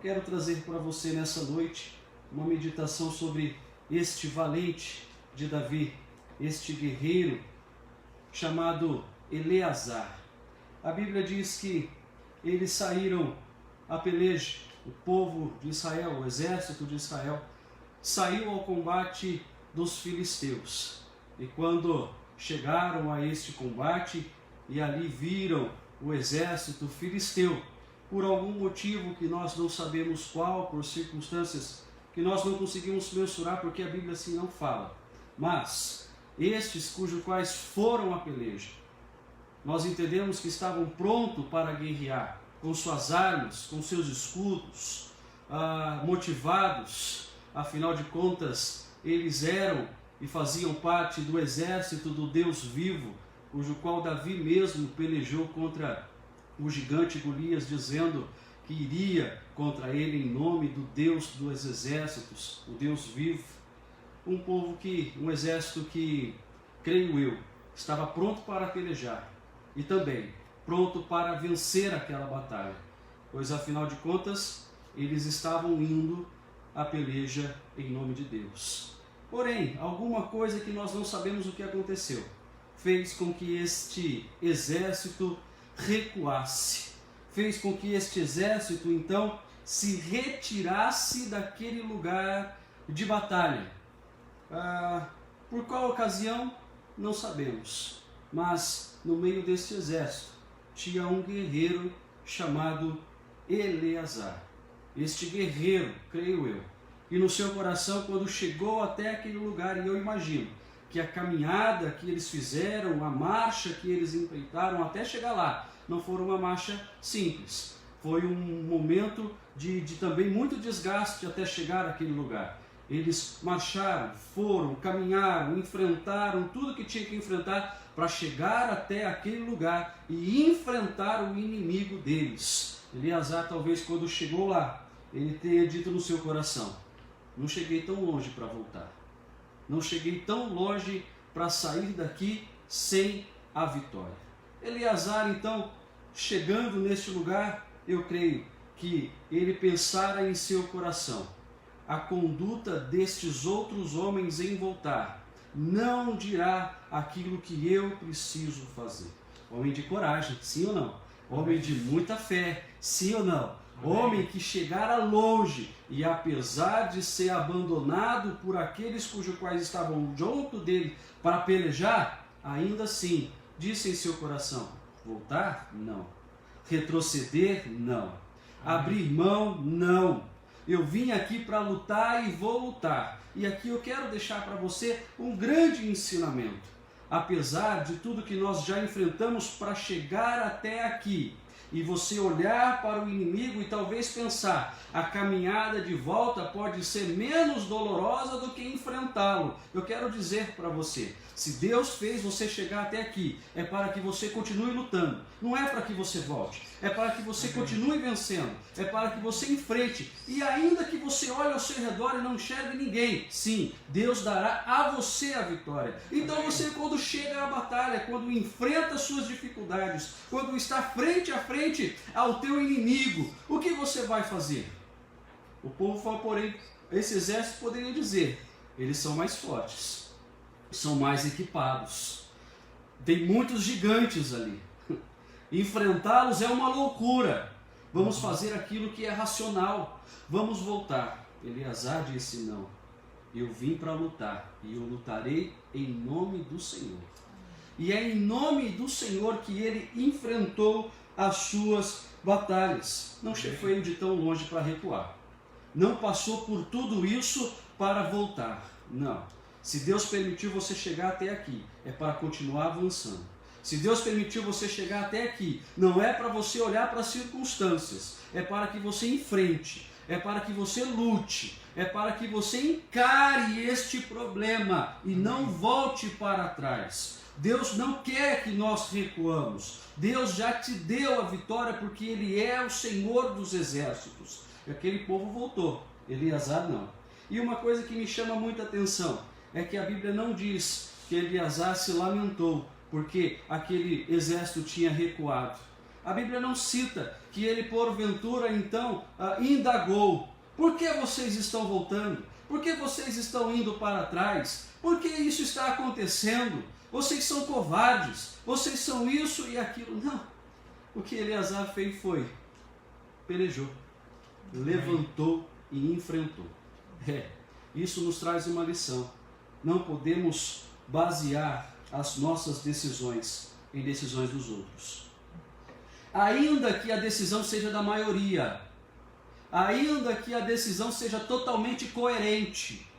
quero trazer para você nessa noite uma meditação sobre este valente de Davi, este guerreiro chamado Eleazar. A Bíblia diz que eles saíram a peleja, o povo de Israel, o exército de Israel, saiu ao combate dos filisteus. E quando chegaram a este combate e ali viram o exército filisteu, por algum motivo que nós não sabemos qual, por circunstâncias que nós não conseguimos mensurar, porque a Bíblia assim não fala, mas estes cujos quais foram a peleja, nós entendemos que estavam prontos para guerrear, com suas armas, com seus escudos, motivados, afinal de contas, eles eram e faziam parte do exército do Deus vivo, cujo qual Davi mesmo pelejou contra o gigante Golias, dizendo que iria contra ele em nome do Deus dos exércitos, o Deus vivo. Um exército que, creio eu, estava pronto para pelejar e também pronto para vencer aquela batalha, pois afinal de contas, eles estavam indo à peleja em nome de Deus. Porém, alguma coisa que nós não sabemos o que aconteceu, fez com que este exército recuasse, fez com que este exército então se retirasse daquele lugar de batalha. Por qual ocasião? Não sabemos, mas no meio deste exército tinha um guerreiro chamado Eleazar. Este guerreiro, creio eu, e no seu coração, quando chegou até aquele lugar, e eu imagino que a caminhada que eles fizeram, a marcha que eles empreitaram até chegar lá, não foi uma marcha simples. Foi um momento de também muito desgaste até chegar àquele lugar. Eles marcharam, foram, caminharam, enfrentaram tudo que tinha que enfrentar para chegar até aquele lugar e enfrentar o inimigo deles. Eleazar, talvez quando chegou lá, ele tenha dito no seu coração: não cheguei tão longe para voltar. Não cheguei tão longe para sair daqui sem a vitória. Eleazar, então, chegando neste lugar, eu creio que ele pensara em seu coração: a conduta destes outros homens em voltar não dirá aquilo que eu preciso fazer. Homem de coragem, sim ou não? Homem de muita fé, sim ou não? Homem que chegara longe e, apesar de ser abandonado por aqueles cujos quais estavam junto dele para pelejar, ainda assim disse em seu coração: voltar? Não. Retroceder? Não. Abrir mão? Não. Eu vim aqui para lutar e vou lutar. E aqui eu quero deixar para você um grande ensinamento. Apesar de tudo que nós já enfrentamos para chegar até aqui, e você olhar para o inimigo e talvez pensar: a caminhada de volta pode ser menos dolorosa do que enfrentá-lo. Eu quero dizer para você, se Deus fez você chegar até aqui, é para que você continue lutando. Não é para que você volte, é para que você continue vencendo, é para que você enfrente. E ainda que você olhe ao seu redor e não enxergue ninguém, sim, Deus dará a você a vitória. Então você, quando chega à batalha, quando enfrenta suas dificuldades, quando está frente a frente ao teu inimigo, o que você vai fazer? O povo fala, porém, esse exército poderia dizer: eles são mais fortes, são mais equipados, tem muitos gigantes ali, enfrentá-los é uma loucura, vamos fazer aquilo que é racional, vamos voltar. Eleazar disse: não, eu vim para lutar e eu lutarei em nome do Senhor. E é em nome do Senhor que ele enfrentou as suas batalhas. Não foi de tão longe para recuar. Não passou por tudo isso para voltar. Não. Se Deus permitiu você chegar até aqui, é para continuar avançando. Se Deus permitiu você chegar até aqui, não é para você olhar para as circunstâncias, é para que você enfrente, é para que você lute, é para que você encare este problema e não volte para trás. Deus não quer que nós recuamos. Deus já te deu a vitória porque Ele é o Senhor dos exércitos. E aquele povo voltou, Eleazar não. E uma coisa que me chama muita atenção é que a Bíblia não diz que Eleazar se lamentou porque aquele exército tinha recuado. A Bíblia não cita que ele porventura então indagou. Por que vocês estão voltando? Por que vocês estão indo para trás? Por que isso está acontecendo? Vocês são covardes, vocês são isso e aquilo. Não. O que Eleazar fez foi, pelejou, levantou e enfrentou. Isso nos traz uma lição. Não podemos basear as nossas decisões em decisões dos outros. Ainda que a decisão seja da maioria, ainda que a decisão seja totalmente coerente,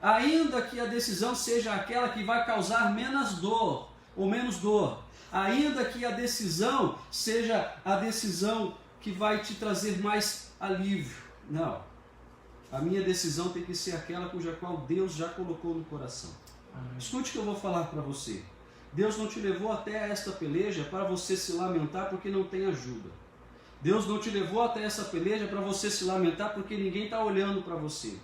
ainda que a decisão seja aquela que vai causar menos dor, ainda que a decisão seja a decisão que vai te trazer mais alívio. Não. A minha decisão tem que ser aquela cuja qual Deus já colocou no coração. Amém. Escute o que eu vou falar para você. Deus não te levou até esta peleja para você se lamentar porque não tem ajuda. Deus não te levou até essa peleja para você se lamentar porque ninguém está olhando para você.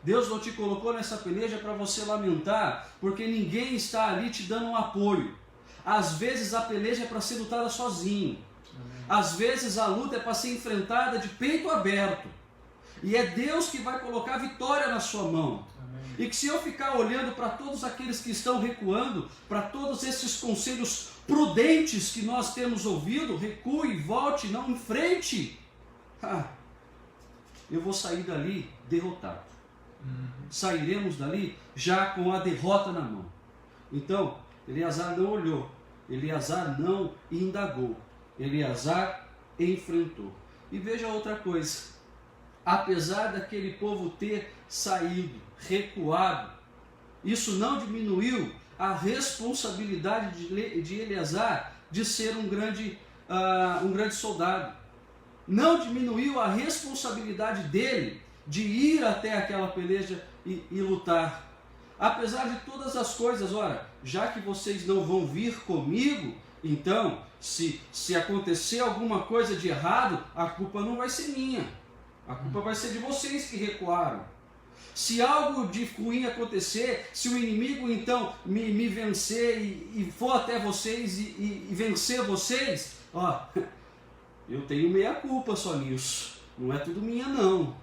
Deus não te colocou nessa peleja para você lamentar porque ninguém está ali te dando um apoio. Às vezes a peleja é para ser lutada sozinho. Amém. Às vezes a luta é para ser enfrentada de peito aberto. E é Deus que vai colocar a vitória na sua mão. Amém. E que se eu ficar olhando para todos aqueles que estão recuando, para todos esses conselhos prudentes que nós temos ouvido, recue, volte, não enfrente, eu vou sair dali derrotado. Sairemos dali já com a derrota na mão. Então, Eleazar não olhou, Eleazar não indagou, Eleazar enfrentou. E veja outra coisa. Apesar daquele povo ter saído, recuado, isso não diminuiu a responsabilidade de Eleazar de ser um grande soldado. Não diminuiu a responsabilidade dele de ir até aquela peleja e lutar. Apesar de todas as coisas, já que vocês não vão vir comigo, então, se acontecer alguma coisa de errado, a culpa não vai ser minha. A culpa vai ser de vocês que recuaram. Se algo de ruim acontecer, se o inimigo então me vencer e for até vocês e vencer vocês, eu tenho meia culpa só nisso. Não é tudo minha não.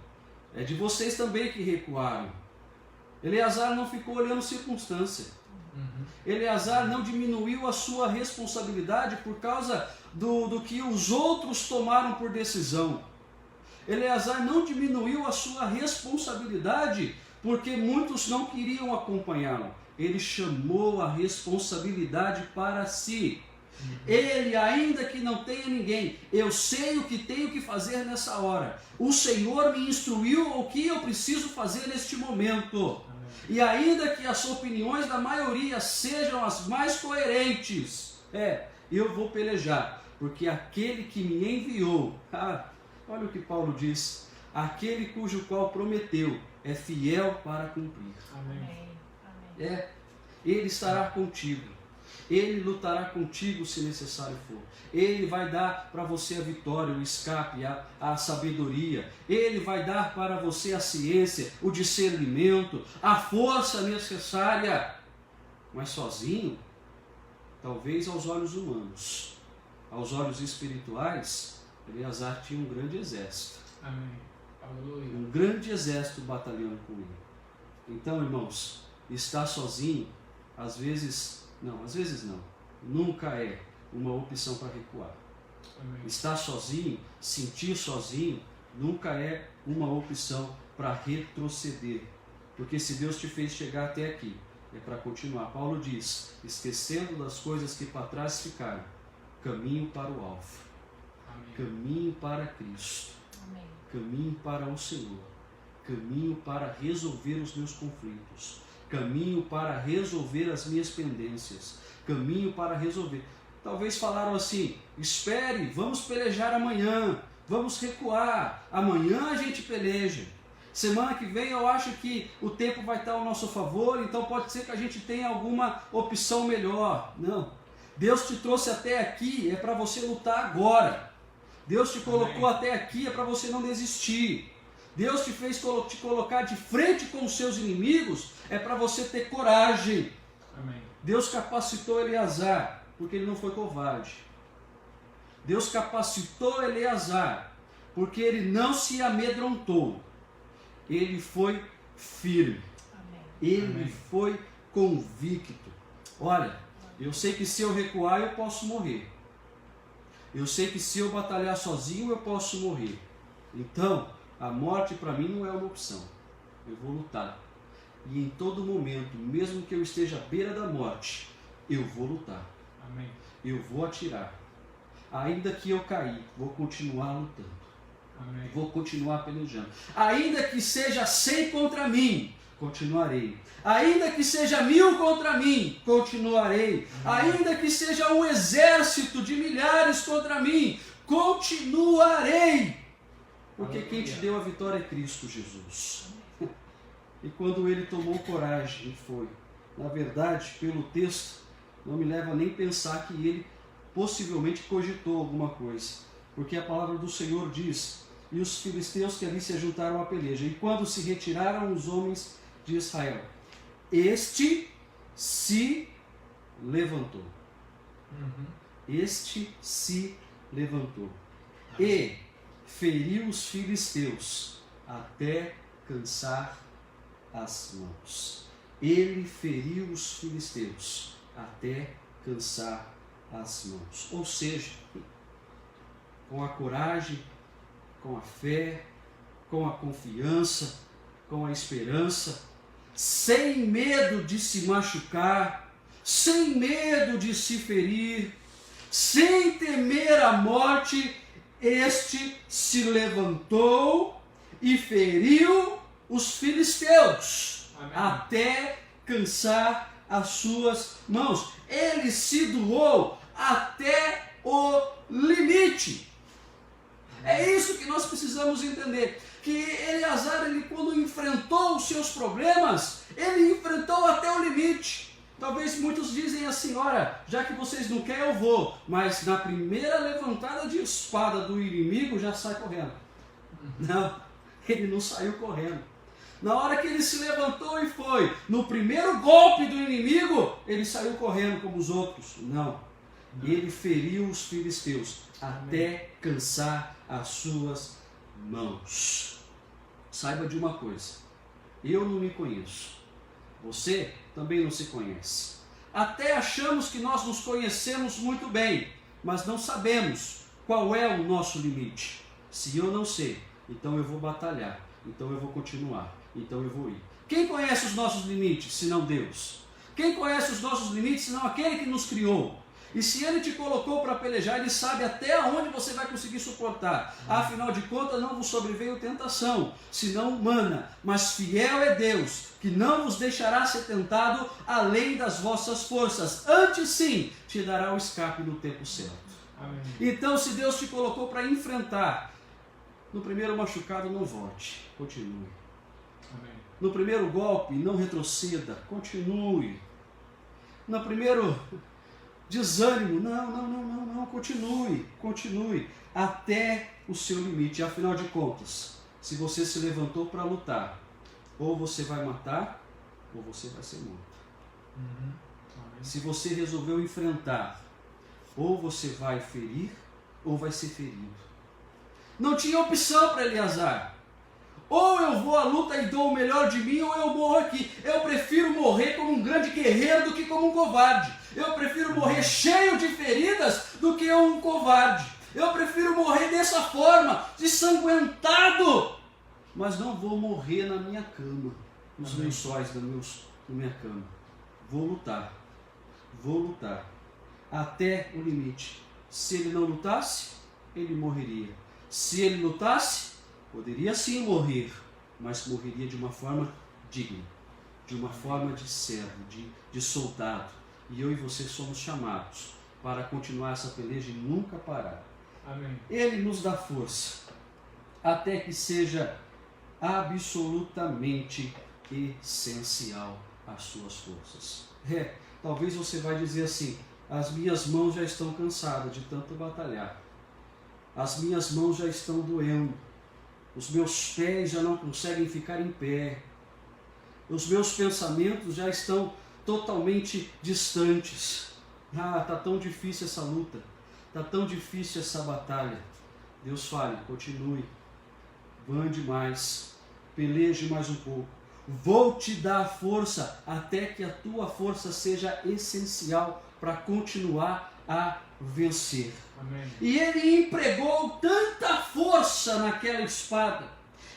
É de vocês também que recuaram. Eleazar não ficou olhando circunstância. Eleazar não diminuiu a sua responsabilidade por causa do que os outros tomaram por decisão. Eleazar não diminuiu a sua responsabilidade porque muitos não queriam acompanhá-lo. Ele chamou a responsabilidade para si. Ele, ainda que não tenha ninguém, eu sei o que tenho que fazer nessa hora. O Senhor me instruiu o que eu preciso fazer neste momento. E ainda que as opiniões da maioria sejam as mais coerentes, eu vou pelejar, porque aquele que me enviou, olha o que Paulo diz, aquele cujo qual prometeu é fiel para cumprir. Amém. Ele estará contigo, ele lutará contigo se necessário for, ele vai dar para você a vitória, o escape, a sabedoria, ele vai dar para você a ciência, o discernimento, a força necessária, mas sozinho, talvez aos olhos humanos, aos olhos espirituais, Eleazar tinha um grande exército. Amém. Aleluia. Um grande exército batalhando com ele. Então, irmãos, estar sozinho, às vezes não, nunca é uma opção para recuar. Amém. Estar sozinho, sentir sozinho, nunca é uma opção para retroceder. Porque se Deus te fez chegar até aqui, é para continuar. Paulo diz, esquecendo das coisas que para trás ficaram, caminho para o alvo. Caminho para Cristo, amém. Caminho para o Senhor, caminho para resolver os meus conflitos, caminho para resolver as minhas pendências, caminho para resolver. Talvez falaram assim, espere, vamos pelejar amanhã, vamos recuar, amanhã a gente peleja. Semana que vem eu acho que o tempo vai estar ao nosso favor, então pode ser que a gente tenha alguma opção melhor. Não, Deus te trouxe até aqui, é para você lutar agora. Deus te colocou até aqui, é para você não desistir. Deus te fez te colocar de frente com os seus inimigos, é para você ter coragem. Amém. Deus capacitou Eleazar, porque ele não foi covarde. Deus capacitou Eleazar, porque ele não se amedrontou. Ele foi firme. Amém. Ele foi convicto. Olha, eu sei que se eu recuar eu posso morrer. Eu sei que se eu batalhar sozinho eu posso morrer. Então, a morte para mim não é uma opção. Eu vou lutar. E em todo momento, mesmo que eu esteja à beira da morte, eu vou lutar. Amém. Eu vou atirar. Ainda que eu cair, vou continuar lutando. Amém. Vou continuar pelejando. Ainda que seja 100 contra mim, continuarei. Ainda que seja 1000 contra mim, continuarei. Ainda que seja um exército de milhares contra mim, continuarei. Porque quem te deu a vitória é Cristo Jesus. E quando ele tomou coragem e foi, na verdade, pelo texto, não me leva nem pensar que ele possivelmente cogitou alguma coisa. Porque a palavra do Senhor diz: e os filisteus que ali se juntaram à peleja, e quando se retiraram os homens de Israel, este se levantou. Este se levantou e feriu os filisteus até cansar as mãos. Ele feriu os filisteus até cansar as mãos. Ou seja, com a coragem, com a fé, com a confiança, com a esperança, sem medo de se machucar, sem medo de se ferir, sem temer a morte, este se levantou e feriu os filisteus. Amém. Até cansar as suas mãos. Ele se doou até o limite. É isso que nós precisamos entender, que Eleazar, ele quando enfrentou os seus problemas, ele enfrentou até o limite. Talvez muitos dizem assim: olha, já que vocês não querem, eu vou. Mas na primeira levantada de espada do inimigo, já sai correndo. Não, ele não saiu correndo. Na hora que ele se levantou e foi, no primeiro golpe do inimigo, ele saiu correndo como os outros. Não, ele feriu os filisteus até cansar as suas mãos. Saiba de uma coisa: eu não me conheço, você também não se conhece. Até achamos que nós nos conhecemos muito bem, mas não sabemos qual é o nosso limite. Se eu não sei, então eu vou batalhar, então eu vou continuar, então eu vou ir. Quem conhece os nossos limites, senão Deus? Quem conhece os nossos limites, senão aquele que nos criou? E se ele te colocou para pelejar, ele sabe até onde você vai conseguir suportar. Afinal de contas, não vos sobreveio tentação, senão humana. Mas fiel é Deus, que não vos deixará ser tentado além das vossas forças. Antes sim, te dará o escape no tempo certo. Amém. Então, se Deus te colocou para enfrentar, no primeiro machucado não volte, continue. Amém. No primeiro golpe, não retroceda, continue. No primeiro desânimo, não, continue, até o seu limite. Afinal de contas, se você se levantou para lutar, ou você vai matar, ou você vai ser morto. Se você resolveu enfrentar, ou você vai ferir, ou vai ser ferido. Não tinha opção para Eleazar. Ou eu vou à luta e dou o melhor de mim, ou eu morro aqui. Eu prefiro morrer como um grande guerreiro do que como um covarde. Eu prefiro morrer cheio de feridas do que um covarde. Eu prefiro morrer dessa forma, ensanguentado. Mas não vou morrer na minha cama, nos lençóis da minha cama. Vou lutar, até o limite. Se ele não lutasse, ele morreria. Se ele lutasse, poderia sim morrer, mas morreria de uma forma digna, de uma forma de servo, de soldado. E eu e você somos chamados para continuar essa peleja e nunca parar. Amém. Ele nos dá força, até que seja absolutamente essencial às suas forças. Talvez você vai dizer assim: as minhas mãos já estão cansadas de tanto batalhar. As minhas mãos já estão doendo. Os meus pés já não conseguem ficar em pé. Os meus pensamentos já estão totalmente distantes. Tá tão difícil essa luta. está tão difícil essa batalha. Deus fale, continue, ande mais, peleje mais um pouco. Vou te dar força até que a tua força seja essencial para continuar a vencer. Amém. E ele empregou tanta força naquela espada,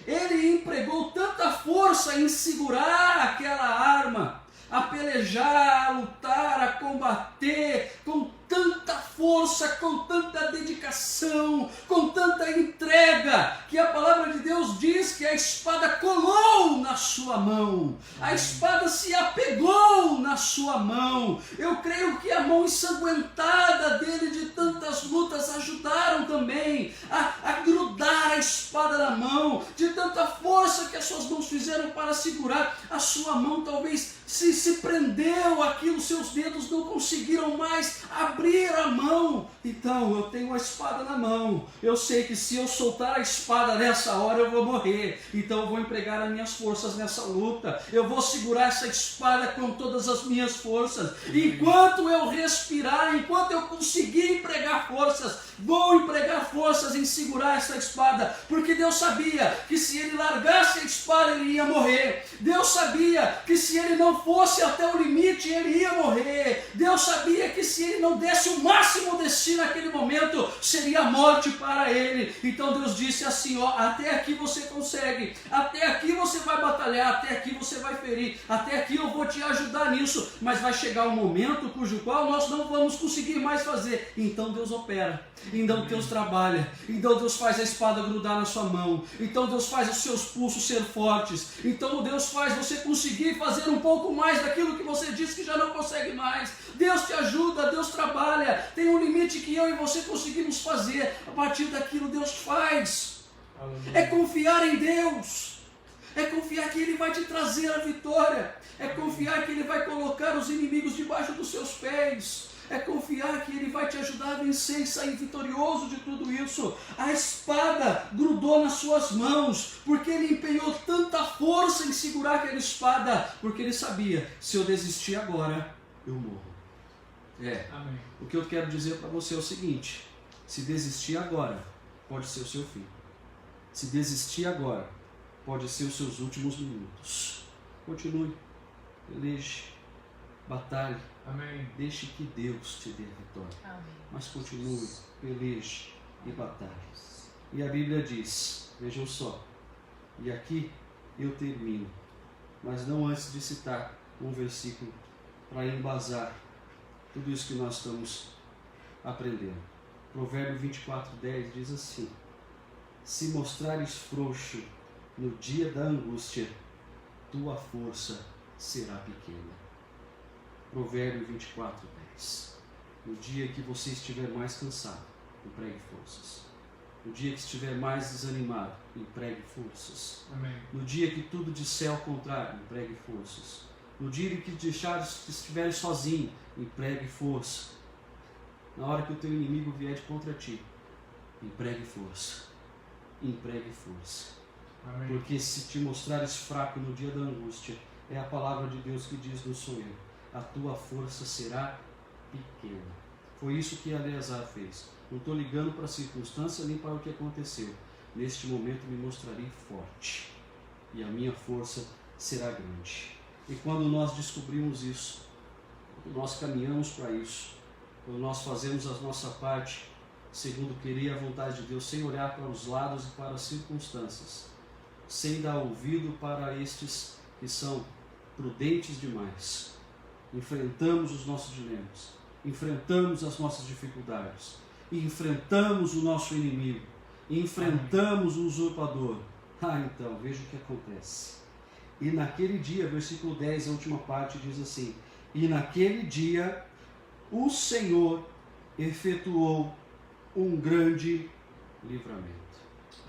ele empregou tanta força em segurar aquela arma, a pelejar, a lutar, a combater, com tanta força, com tanta dedicação, com tanta entrega, que a palavra de Deus diz que a espada colou na sua mão, a espada se apegou na sua mão. Eu creio que a mão ensanguentada dele de tantas lutas ajudaram também a grudar a espada na mão, de tanta força que as suas mãos fizeram para segurar. A sua mão talvez se prendeu aquilo, seus dedos não conseguiram mais abrir a mão. Então eu tenho a espada na mão, eu sei que se eu soltar a espada nessa hora eu vou morrer, então eu vou empregar as minhas forças nessa luta, eu vou segurar essa espada com todas as minhas forças, enquanto eu respirar, enquanto eu conseguir empregar forças, vou empregar forças em segurar essa espada, porque Deus sabia que se ele largasse a espada ele ia morrer, Deus sabia que se ele não fosse até o limite ele ia morrer, Deus sabia que se ele não desse o máximo de si naquele momento, seria a morte para ele. Então Deus disse assim, ó, até aqui você consegue, até aqui você vai batalhar, até aqui você vai ferir, até aqui eu vou te ajudar nisso, mas vai chegar um momento cujo qual nós não vamos conseguir mais fazer. Então Deus opera, então Deus trabalha, então Deus faz a espada grudar na sua mão, então Deus faz os seus pulsos ser fortes, então Deus faz você conseguir fazer um pouco mais daquilo que você disse que já não consegue mais. Deus te ajuda, Deus trabalha, tem um limite que eu e você conseguimos fazer, a partir daquilo Deus faz. Aleluia. É confiar em Deus, é confiar que Ele vai te trazer a vitória, é confiar que Ele vai colocar os inimigos debaixo dos seus pés, é confiar que Ele vai te ajudar a vencer e sair vitorioso de tudo isso. A espada grudou nas suas mãos, porque Ele empenhou tanta força em segurar aquela espada, porque Ele sabia, se eu desistir agora, eu morro. Amém. O que eu quero dizer para você é o seguinte, se desistir agora, pode ser o seu fim. Se desistir agora, pode ser os seus últimos minutos. Continue, peleje, batalhe, Amém. deixe que Deus te dê a vitória. Amém. Mas continue, peleje e batalhe. E a Bíblia diz, vejam só, e aqui eu termino, mas não antes de citar um versículo para embasar tudo isso que nós estamos aprendendo. Provérbio 24:10 diz assim, se mostrares frouxo no dia da angústia, tua força será pequena. Provérbio 24:10. No dia que você estiver mais cansado, empregue forças. No dia que estiver mais desanimado, empregue forças. Amém. No dia que tudo disser ao contrário, empregue forças. No dia que estiver sozinho, empregue força. Na hora que o teu inimigo vier de contra ti, empregue força. Empregue força. Amém. Porque se te mostrares fraco no dia da angústia, é a palavra de Deus que diz, não sou eu, a tua força será pequena. Foi isso que Eleazar fez. Não estou ligando para a circunstância nem para o que aconteceu. Neste momento me mostrarei forte e a minha força será grande. E quando nós descobrimos isso, quando nós caminhamos para isso, quando nós fazemos a nossa parte, segundo querer a vontade de Deus, sem olhar para os lados e para as circunstâncias, sem dar ouvido para estes que são prudentes demais, enfrentamos os nossos dilemas, enfrentamos as nossas dificuldades, enfrentamos o nosso inimigo, enfrentamos o usurpador. Então, veja o que acontece. E naquele dia, versículo 10, a última parte diz assim, e naquele dia o Senhor efetuou um grande livramento.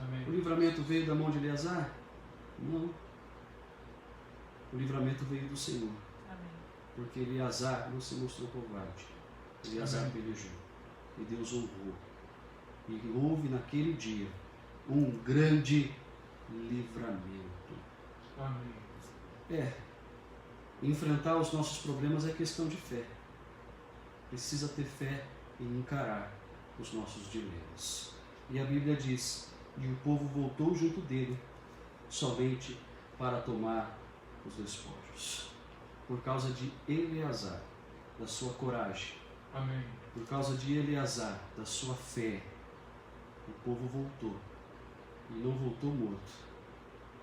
Amém. O livramento veio da mão de Eleazar? Não. O livramento veio do Senhor, Amém. porque Eleazar não se mostrou covarde. Eleazar Amém. pelejou e Deus honrou. E houve naquele dia um grande livramento. Amém. Enfrentar os nossos problemas é questão de fé. Precisa ter fé em encarar. os nossos dilemas. E a Bíblia diz: e o povo voltou junto dele somente para tomar os despojos. Por causa de Eleazar, da sua coragem, Amém. por causa de Eleazar, da sua fé, o povo voltou. E não voltou morto,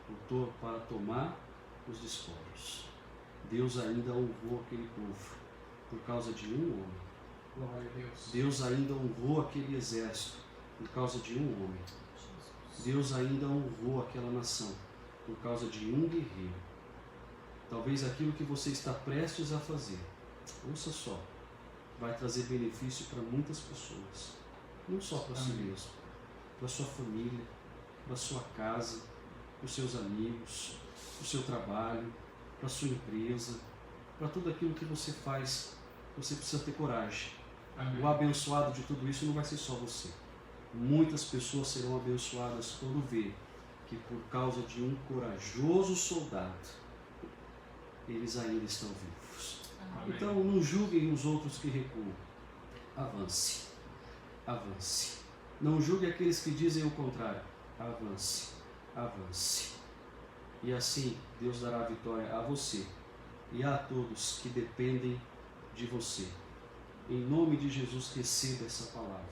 voltou para tomar os despojos. Deus ainda honrou aquele povo por causa de um homem. Glória a Deus. Deus ainda honrou aquele exército por causa de um homem. Deus ainda honrou aquela nação por causa de um guerreiro. Talvez aquilo que você está prestes a fazer, ouça só, vai trazer benefício para muitas pessoas. Não só para si mesmo, para sua família, para sua casa, para os seus amigos, para o seu trabalho, para a sua empresa, para tudo aquilo que você faz. Você precisa ter coragem. Amém. O abençoado de tudo isso não vai ser só você. Muitas pessoas serão abençoadas quando vê que por causa de um corajoso soldado, eles ainda estão vivos. Amém. Então não julguem os outros que recuam. Avance. Avance. Não julgue aqueles que dizem o contrário. Avance. Avance. E assim Deus dará a vitória a você e a todos que dependem de você. Em nome de Jesus, receba essa palavra.